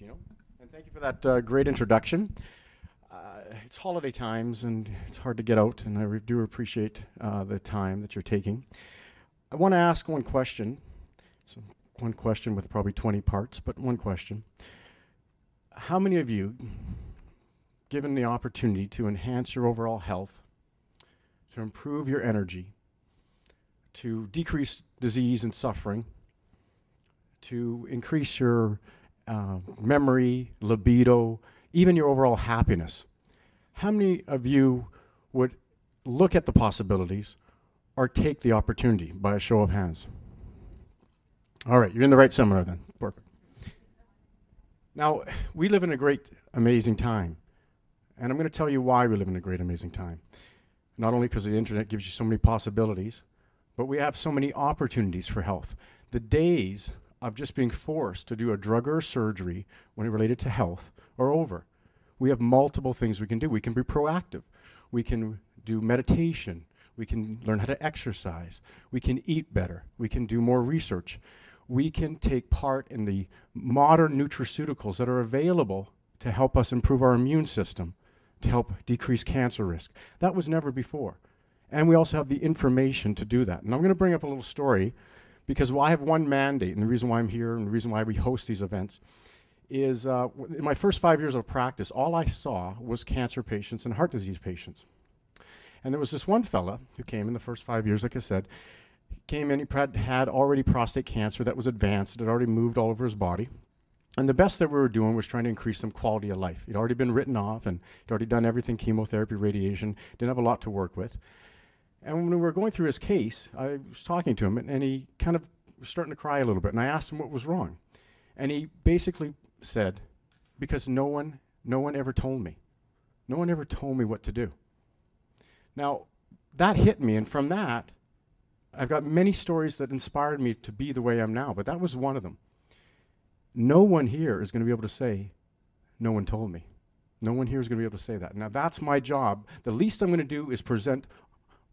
Tino, and thank you for that great introduction. It's holiday times, and it's hard to get out, and I do appreciate the time that you're taking. I want to ask one question. It's one question with probably 20 parts, but one question. How many of you, given the opportunity to enhance your overall health, to improve your energy, to decrease disease and suffering, to increase your memory, libido, even your overall happiness, how many of you would look at the possibilities or take the opportunity by a show of hands? All right, you're in the right seminar then. Perfect. Now, we live in a great, amazing time. And I'm going to tell you why we live in a great, amazing time. Not only because the internet gives you so many possibilities, but we have so many opportunities for health. The days of just being forced to do a drug or a surgery when related to health are over. We have multiple things we can do. We can be proactive. We can do meditation. We can learn how to exercise. We can eat better. We can do more research. We can take part in the modern nutraceuticals that are available to help us improve our immune system, to help decrease cancer risk. That was never before. And we also have the information to do that. And I'm going to bring up a little story because I have one mandate, and the reason why I'm here and the reason why we host these events is in my first 5 years of practice, all I saw was cancer patients and heart disease patients. And there was this one fella who came in the first 5 years, like I said, came in, he had already prostate cancer that was advanced, it had already moved all over his body. And the best that we were doing was trying to increase some quality of life. He'd already been written off, and he'd already done everything, chemotherapy, radiation, didn't have a lot to work with. And when we were going through his case, I was talking to him, and he kind of was starting to cry a little bit, and I asked him what was wrong. And he basically said, because no one ever told me. No one ever told me what to do. Now, that hit me, and from that, I've got many stories that inspired me to be the way I am now, but that was one of them. No one here is going to be able to say, no one told me. No one here is going to be able to say that. Now, that's my job. The least I'm going to do is present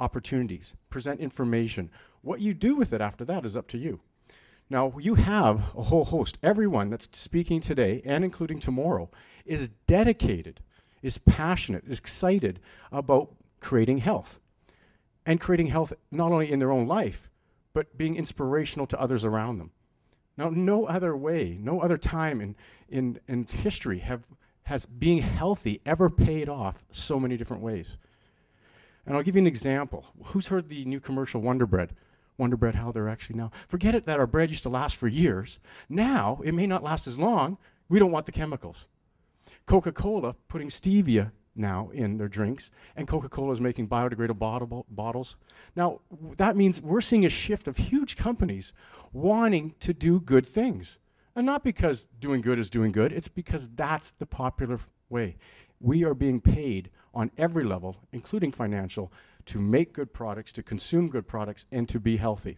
opportunities, present information. What you do with it after that is up to you. Now, you have a whole host. Everyone that's speaking today, and including tomorrow, is dedicated, is passionate, is excited about creating health. And creating health not only in their own life, but being inspirational to others around them. Now, no other way, no other time in history has being healthy ever paid off so many different ways. And I'll give you an example. Who's heard the new commercial Wonder Bread? Wonder Bread, how they're actually now. Forget it that our bread used to last for years. Now, it may not last as long. We don't want the chemicals. Coca-Cola putting stevia now in their drinks, and Coca-Cola is making biodegradable bottles. Now, that means we're seeing a shift of huge companies wanting to do good things. And not because doing good is doing good, it's because that's the popular way. We are being paid on every level, including financial, to make good products, to consume good products, and to be healthy.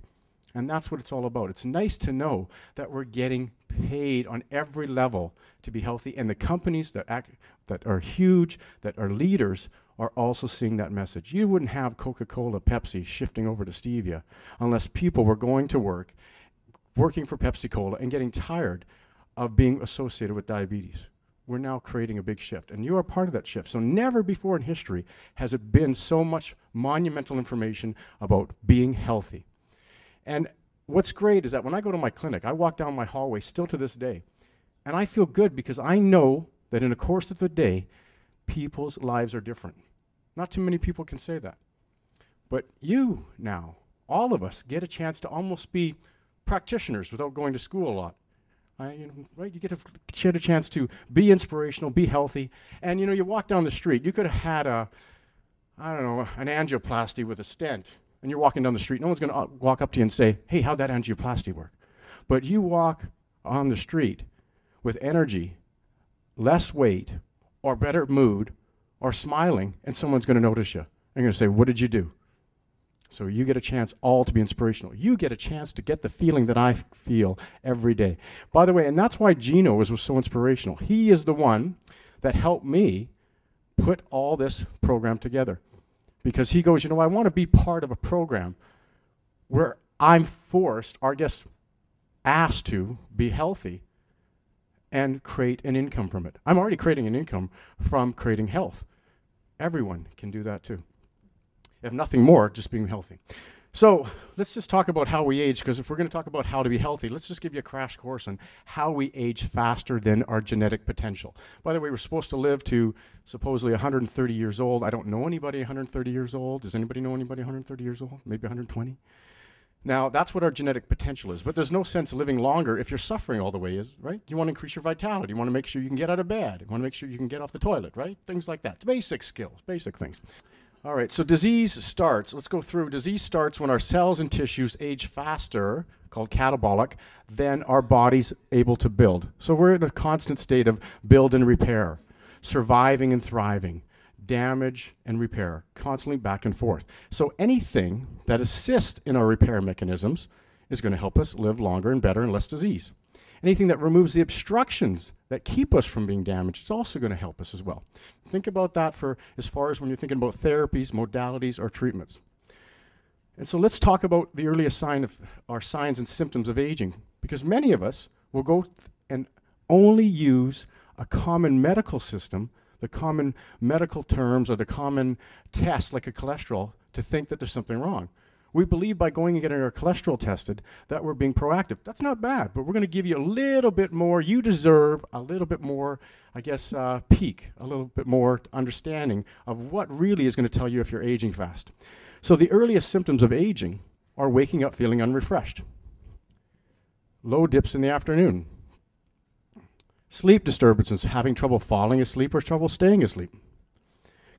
And that's what it's all about. It's nice to know that we're getting paid on every level to be healthy, and the companies that are huge, that are leaders, are also seeing that message. You wouldn't have Coca-Cola, Pepsi shifting over to stevia unless people were going to work, working for Pepsi-Cola, and getting tired of being associated with diabetes. We're now creating a big shift, and you are part of that shift. So never before in history has it been so much monumental information about being healthy. And what's great is that when I go to my clinic, I walk down my hallway still to this day, and I feel good because I know that in the course of the day, people's lives are different. Not too many people can say that. But you now, all of us, get a chance to almost be practitioners without going to school a lot. Right? You get a chance to be inspirational, be healthy, and you walk down the street. You could have had an angioplasty with a stent, and you're walking down the street. No one's going to walk up to you and say, hey, how'd that angioplasty work? But you walk on the street with energy, less weight, or better mood, or smiling, and someone's going to notice you. They're going to say, what did you do? So you get a chance all to be inspirational. You get a chance to get the feeling that I feel every day. By the way, and that's why Gino was so inspirational. He is the one that helped me put all this program together. Because he goes, I want to be part of a program where I'm forced, or I guess asked to, be healthy and create an income from it. I'm already creating an income from creating health. Everyone can do that too. If nothing more, just being healthy. So let's just talk about how we age, because if we're going to talk about how to be healthy, let's just give you a crash course on how we age faster than our genetic potential. By the way, we're supposed to live to supposedly 130 years old. I don't know anybody 130 years old. Does anybody know anybody 130 years old? Maybe 120? Now, that's what our genetic potential is, but there's no sense living longer if you're suffering all the way, right? You want to increase your vitality. You want to make sure you can get out of bed. You want to make sure you can get off the toilet, right? Things like that. It's basic skills, basic things. All right, so disease starts. Let's go through. Disease starts when our cells and tissues age faster, called catabolic, than our body's able to build. So we're in a constant state of build and repair, surviving and thriving, damage and repair, constantly back and forth. So anything that assists in our repair mechanisms is going to help us live longer and better and less disease. Anything that removes the obstructions that keep us from being damaged is also going to help us as well. Think about that for as far as when you're thinking about therapies, modalities, or treatments. And so let's talk about the earliest sign of our signs and symptoms of aging, because many of us will go and only use a common medical system, the common medical terms or the common tests like a cholesterol, to think that there's something wrong. We believe by going and getting our cholesterol tested that we're being proactive. That's not bad, but we're going to give you a little bit more. You deserve a little bit more, I guess, peak, a little bit more understanding of what really is going to tell you if you're aging fast. So the earliest symptoms of aging are waking up feeling unrefreshed, low dips in the afternoon, sleep disturbances, having trouble falling asleep or trouble staying asleep,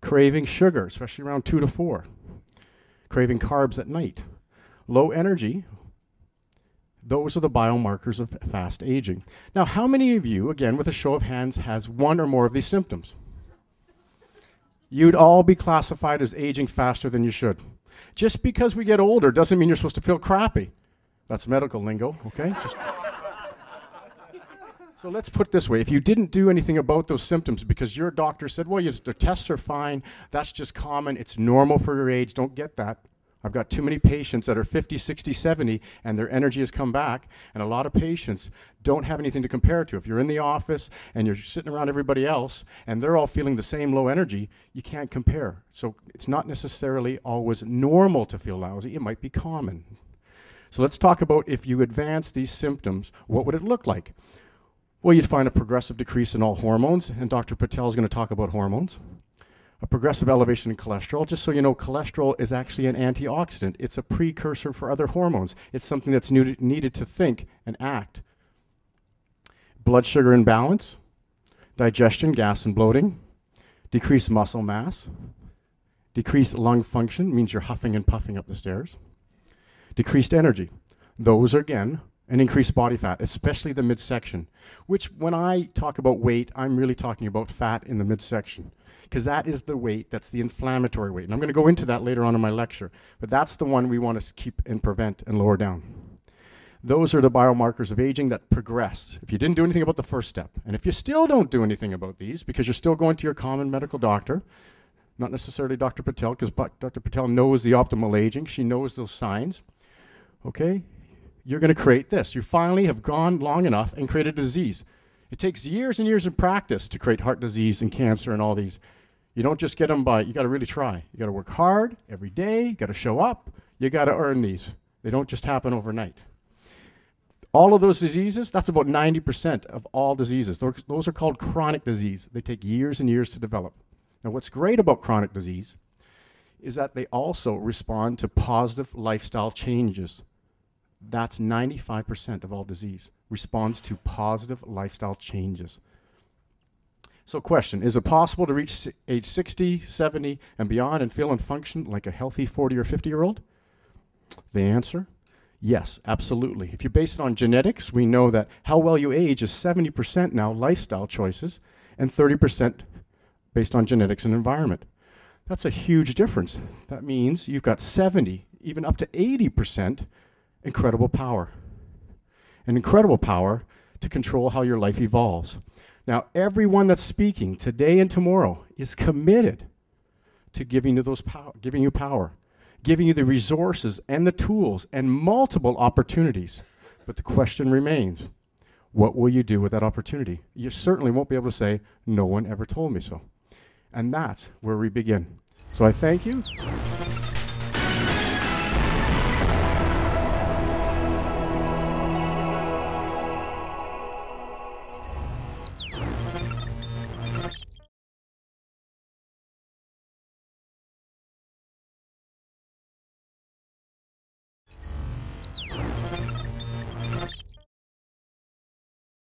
craving sugar, especially around 2 to 4. Craving carbs at night, low energy. Those are the biomarkers of fast aging. Now, how many of you, again, with a show of hands, has one or more of these symptoms? You'd all be classified as aging faster than you should. Just because we get older doesn't mean you're supposed to feel crappy. That's medical lingo, okay? So let's put it this way. If you didn't do anything about those symptoms because your doctor said, well, the tests are fine, that's just common, it's normal for your age, don't get that. I've got too many patients that are 50, 60, 70, and their energy has come back, and a lot of patients don't have anything to compare to. If you're in the office and you're sitting around everybody else, and they're all feeling the same low energy, you can't compare. So it's not necessarily always normal to feel lousy, it might be common. So let's talk about if you advance these symptoms, what would it look like? Well, you'd find a progressive decrease in all hormones, and Dr. Patel is going to talk about hormones. A progressive elevation in cholesterol. Just so you know, cholesterol is actually an antioxidant. It's a precursor for other hormones. It's something that's needed to think and act. Blood sugar imbalance, digestion, gas and bloating, decreased muscle mass, decreased lung function, means you're huffing and puffing up the stairs, decreased energy. Those are, again, and increased body fat, especially the midsection, which when I talk about weight, I'm really talking about fat in the midsection, because that is the weight, that's the inflammatory weight. And I'm going to go into that later on in my lecture, but that's the one we want to keep and prevent and lower down. Those are the biomarkers of aging that progress. If you didn't do anything about the first step, and if you still don't do anything about these, because you're still going to your common medical doctor, not necessarily Dr. Patel, because Dr. Patel knows the optimal aging, she knows those signs, okay? You're going to create this. You finally have gone long enough and created a disease. It takes years and years of practice to create heart disease and cancer and all these. You don't just get them by, you got to really try. You got to work hard every day, you got to show up, you got to earn these. They don't just happen overnight. All of those diseases, that's about 90% of all diseases. Those are called chronic disease. They take years and years to develop. Now what's great about chronic disease is that they also respond to positive lifestyle changes. That's 95% of all disease, responds to positive lifestyle changes. So question, is it possible to reach age 60, 70, and beyond and feel and function like a healthy 40 or 50-year-old? The answer, yes, absolutely. If you base it on genetics, we know that how well you age is 70% now lifestyle choices and 30% based on genetics and environment. That's a huge difference. That means you've got 70, even up to 80% incredible power. An incredible power to control how your life evolves. Now, everyone that's speaking today and tomorrow is committed to giving you giving you power, giving you the resources and the tools and multiple opportunities. But the question remains, what will you do with that opportunity? You certainly won't be able to say, no one ever told me so. And that's where we begin. So I thank you.